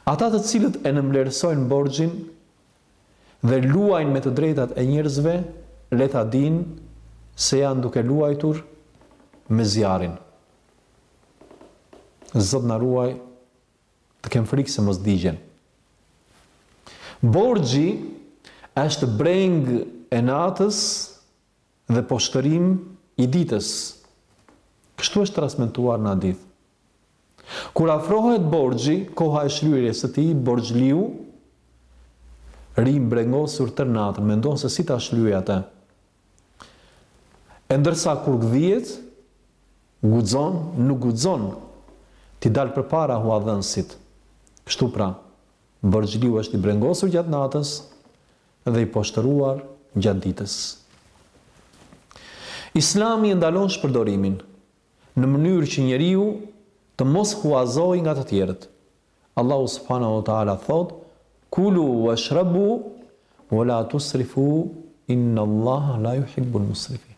Ata të cilët e nënvlerësojnë borxhin dhe luajnë me të drejtat e njerëzve, le ta dinë se janë duke luajtur me zjarrin. Zot na ruaj të kem frikë se mos digjen. Borxhi është breng e natës dhe poshtërim i ditës. Kështu është transmetuar në hadith. Kur afrohet borxhi, koha e shlyerjes së tij, borxhliu ri brengosur tër natën, mendon se si ta shlyej atë. E ndërsa kur gdhiet, nuk guxon ti dal përpara huadhënësit. Kështu pra, borxhliu është i brengosur gjatë natës dhe i poshtëruar gjatë ditës. Islami e ndalon shpërdorimin në mënyrë që njeriu të mos huazojë nga të tjerët. Allahu subhanahu wa taala thot: "Kulu washrabu wa la tusrifu, inna Allaha la yuhibbul musrifin."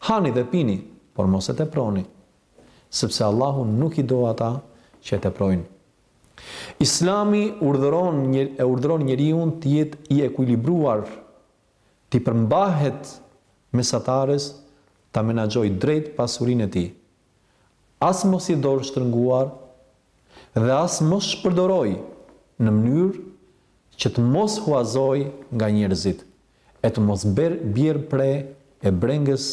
Hani dhe pini, por mos e teproni, sepse Allahu nuk i do ata që e teprojnë. Islami urdhëron njeriu të jetë i ekuilibruar, të përmbahet mesatares, ta menaxhojë drejt pasurinë e tij. As mos i dorë shtrënguar dhe as mos shpërdoroj në mënyrë që të mos huazoj nga njerëzit, e të mos bjerë pre e brengës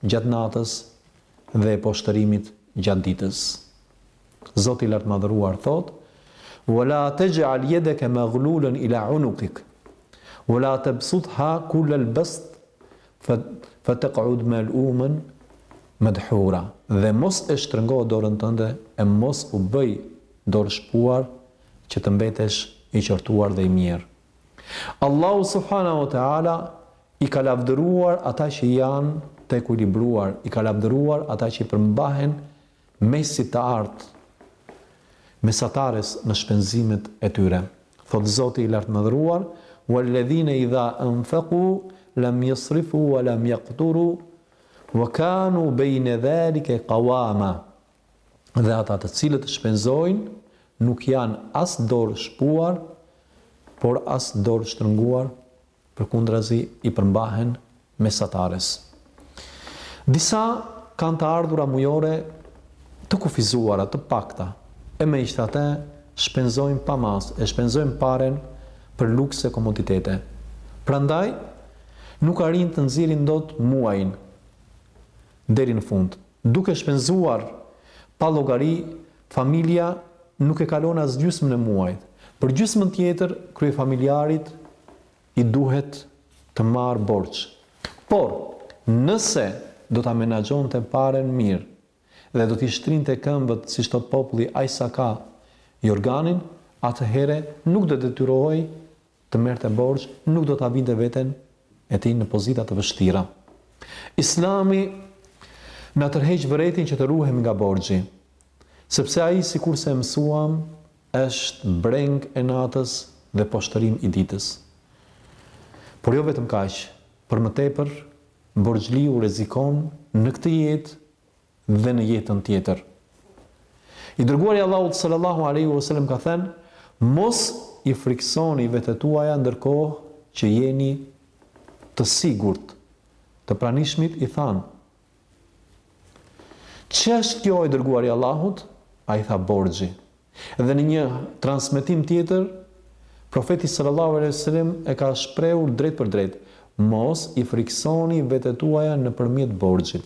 gjatë natës dhe e poshtërimit gjatë ditës. Zoti i lartë madhëruar thot: "Wala taj'al yadaka maghlulan ila 'unuqik, wala tabsutha kullal bast fataq'ud mal'uman madhura." Dhe mos e shtrëngo dorën tënde, e mos u bëj dorë shpuar, që të mbetesh i qortuar dhe i mirë. Allahu subhanahu wa taala i ka lavdëruar ata që janë të ekuilibruar, i ka lavdëruar ata që përmbahen mesit të artë, mesatares në shpenzimet e tyre. Thot Zoti i lartë madhëruar: "Walladhina idha anfaqu lam yasrifu wa lam yaqturu wa kanu bayna dhalika qawama." Dhe ata të cilët shpenzojnë nuk janë as dorë shpuar, por as dorë shtrënguar, përkundrazi i përmbahen mesatares. Disa kanë të ardhura mujore të kufizuara, të pakta, e megjithatë shpenzojnë pa mas, e shpenzojnë paren për lukse e komoditete. Prandaj nuk arrin të nxjerrin dot muajin deri në fund. Duke shpenzuar pa llogari, familja nuk e kalon as gjysmën e muajit. Për gjysmën tjetër, kryefamiljarit i duhet të marrë borxh. Por, nëse do ta menaxhonte paren mirë dhe do t'i shtrinte këmbët, si thot populli, ai sa ka jorganin, atëherë nuk do detyrohej të merrte borxh, nuk do ta vinte veten e tij në pozita të vështira. Islami na tërheq vëretin që të ruhemi nga borxhi, sepse ai, sikurse e mësuam, është breng e natës dhe poshtërim i ditës. Por jo vetëm kaq, për më tepër, borxhliu rrezikon në këtë jetë dhe në jetën tjetër. I dërguari i Allahut sallallahu alaihi wasallam ka thënë: "Mos i friksoni vetët tuaja ndërkohë që jeni të sigurt të pranishmit." I thanë: "Ç'është kjo, i dërguari i Allahut?" Ai tha: "Borxhi." Dhe në një transmetim tjetër, profeti sallallahu alaihi wasallam e ka shprehur drejt për drejt: "Mos i friksoni vetët tuaja nëpërmjet borxhit."